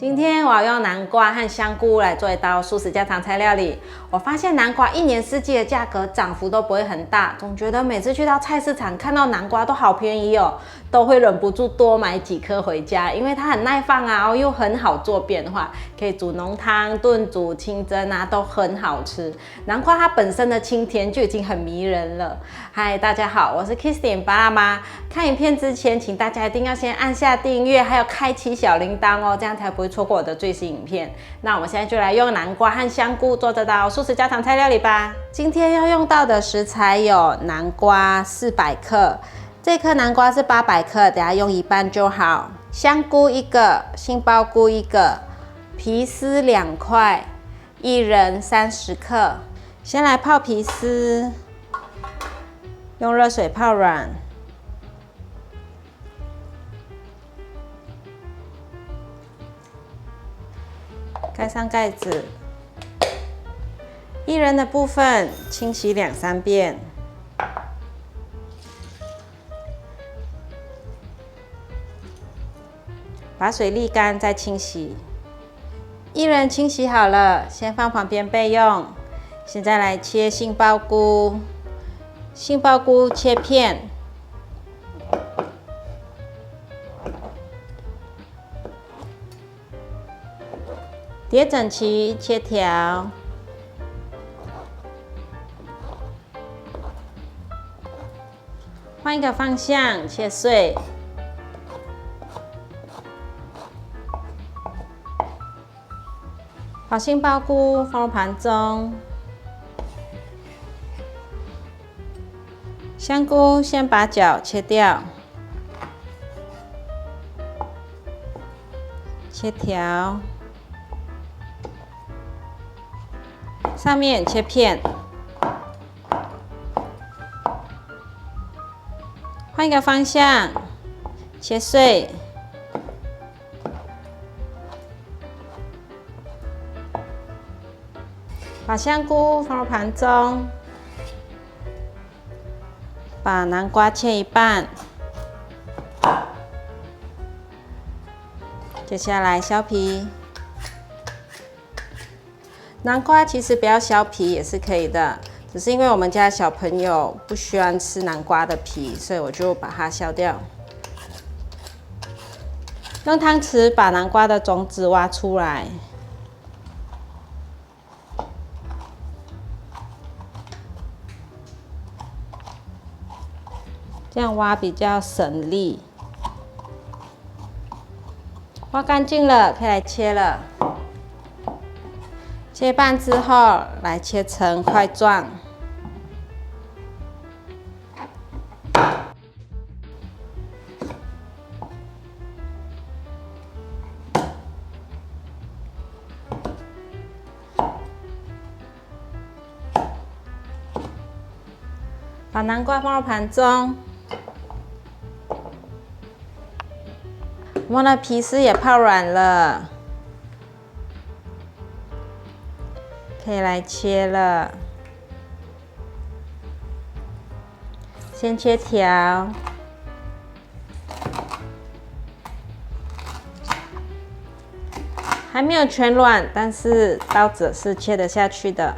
今天我要用南瓜和香菇来做一道素食家常菜料理。我发现南瓜一年四季的价格涨幅都不会很大，总觉得每次去到菜市场看到南瓜都好便宜哦，都会忍不住多买几颗回家，因为它很耐放啊，又很好做变化，可以煮浓汤、炖煮、清蒸啊，都很好吃。南瓜它本身的清甜就已经很迷人了。嗨，大家好，我是 Kissy 巴拉妈。看影片之前，请大家一定要先按下订阅，还有开启小铃铛哦，这样才不会错过我的最新影片。那我们现在就来用南瓜和香菇做这道素食家常菜料理吧。今天要用到的食材有南瓜400克，这颗南瓜是800克，等下用一半就好。香菇1个，杏鲍菇1个，皮丝2块，薏仁30克。先来泡皮丝，用热水泡软。盖上盖子，薏仁的部分清洗2-3遍，把水沥干再清洗。薏仁清洗好了，先放旁边备用。现在来切杏鲍菇，杏鲍菇切片。叠整齐，切条。换一个方向，切碎。把杏鲍菇放入盘中。香菇先把角切掉，切条。上面切片，换一个方向，切碎。把香菇放入盘中，把南瓜切一半。接下来削皮。南瓜其实不要削皮也是可以的，只是因为我们家小朋友不喜欢吃南瓜的皮，所以我就把它削掉。用汤匙把南瓜的种子挖出来，这样挖比较省力。挖干净了，可以来切了。切半之后，来切成块状。把南瓜放入盘中。我们的皮丝也泡软了。可以来切了，先切条，还没有全软，但是刀子是切得下去的。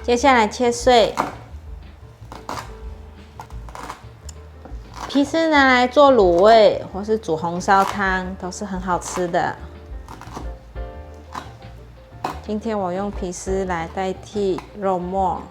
接下来切碎。皮丝拿来做卤味或是煮红烧汤都是很好吃的。今天我用皮丝来代替肉末，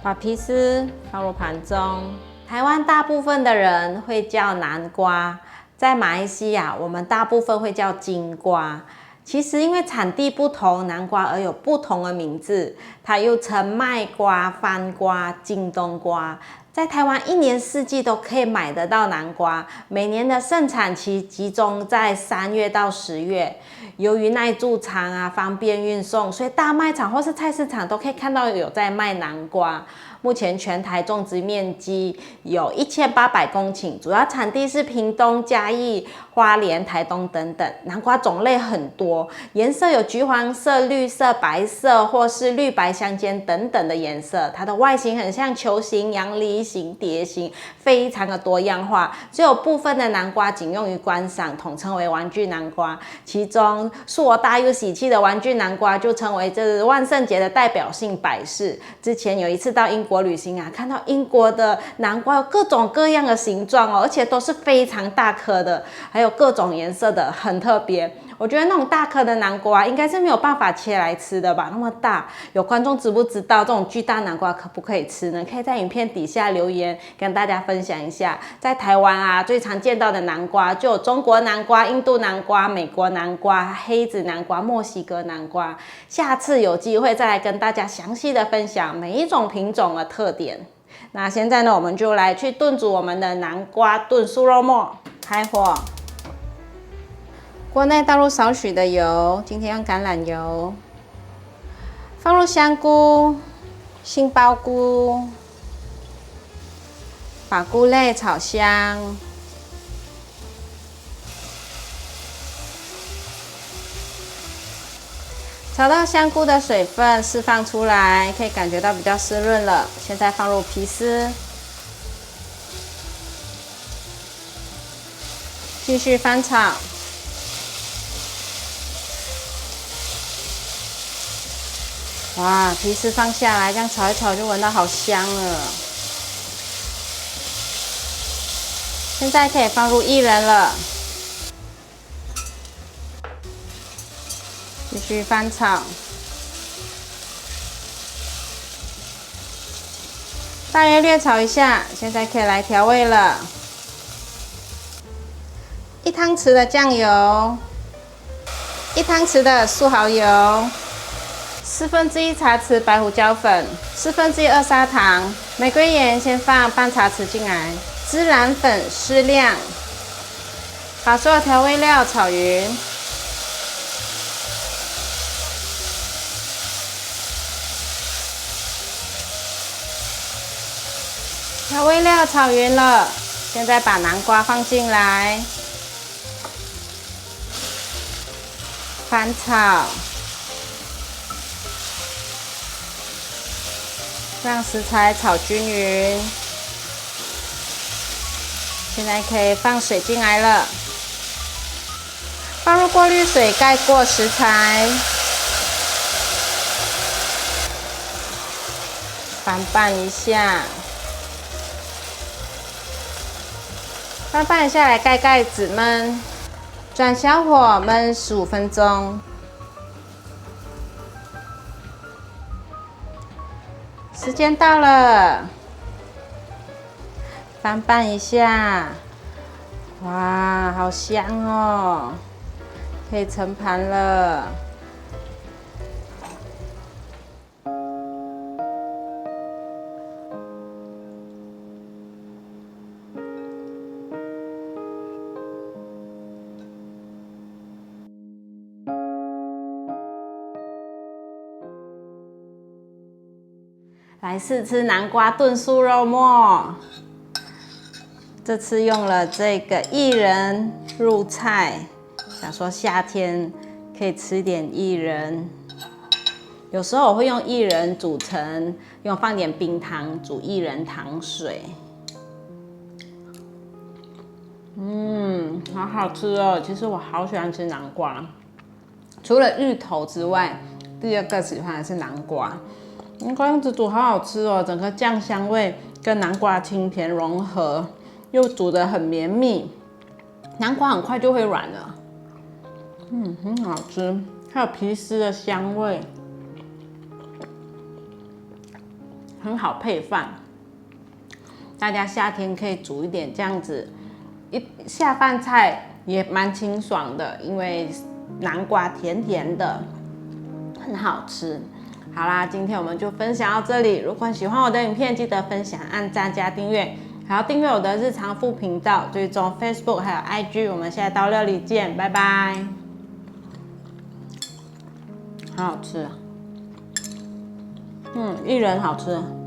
把皮丝放入盘中。台湾大部分的人会叫南瓜，在马来西亚我们大部分会叫金瓜。其实因为产地不同，南瓜而有不同的名字，它又称麦瓜、番瓜、金冬瓜。在台湾一年四季都可以买得到南瓜，每年的盛产期集中在3月到10月。由于耐贮藏啊，方便运送，所以大卖场或是菜市场都可以看到有在卖南瓜。目前全台种植面积有1800公顷，主要产地是屏东、嘉义、花莲、台东等等。南瓜种类很多，颜色有橘黄色、绿色、白色，或是绿白相间等等的颜色。它的外形很像球形、洋梨形、蝶形，非常的多样化。只有部分的南瓜仅用于观赏，统称为玩具南瓜。其中数额大又喜气的玩具南瓜就成为这万圣节的代表性摆饰。之前有一次到英国旅行啊，看到英国的南瓜有各种各样的形状哦，而且都是非常大颗的，还有各种颜色的，很特别。我觉得那种大颗的南瓜应该是没有办法切来吃的吧，那么大。有观众知不知道这种巨大南瓜可不可以吃呢？可以在影片底下留言跟大家分享一下。在台湾啊，最常见到的南瓜就有中国南瓜、印度南瓜、美国南瓜、黑子南瓜、墨西哥南瓜。下次有机会再来跟大家详细的分享每一种品种的特点。那现在呢，我们就来去炖煮我们的南瓜炖酥肉末，开火。锅内倒入少许的油，今天用橄榄油，放入香菇、杏鲍菇，把菇类炒香，炒到香菇的水分释放出来，可以感觉到比较湿润了。现在放入皮丝，继续翻炒。哇，皮丝放下来，这样炒一炒就闻到好香了。现在可以放入薏仁了，继续翻炒，大约略炒一下。现在可以来调味了：1汤匙的酱油，1汤匙的素蚝油。1/4茶匙白胡椒粉，1/4二砂糖，玫瑰盐先放半茶匙进来，孜然粉适量，把所有调味料炒匀。调味料炒匀了，现在把南瓜放进来，翻炒。让食材炒均匀，现在可以放水进来了，放入过滤水盖过食材，翻拌一下，翻拌一下来盖盖子焖，转小火焖15分钟。时间到了，翻拌一下，哇，好香哦！可以盛盘了。来试吃南瓜炖酥肉末，这次用了这个薏仁入菜，想说夏天可以吃点薏仁。有时候我会用薏仁煮成，放点冰糖煮薏仁糖水。好好吃哦！其实我好喜欢吃南瓜，除了芋头之外，第二个喜欢的是南瓜。南瓜样子煮好好吃哦，整个酱香味跟南瓜清甜融合，又煮得很绵密，南瓜很快就会软了。很好吃，还有皮丝的香味，很好配饭。大家夏天可以煮一点这样子，下饭菜也蛮清爽的，因为南瓜甜甜的，很好吃。好啦，今天我们就分享到这里。如果喜欢我的影片，记得分享、按赞加订阅，还要订阅我的日常副频道，追踪 Facebook 还有 IG。我们下一道料理见，拜拜。好好吃，薏仁好吃。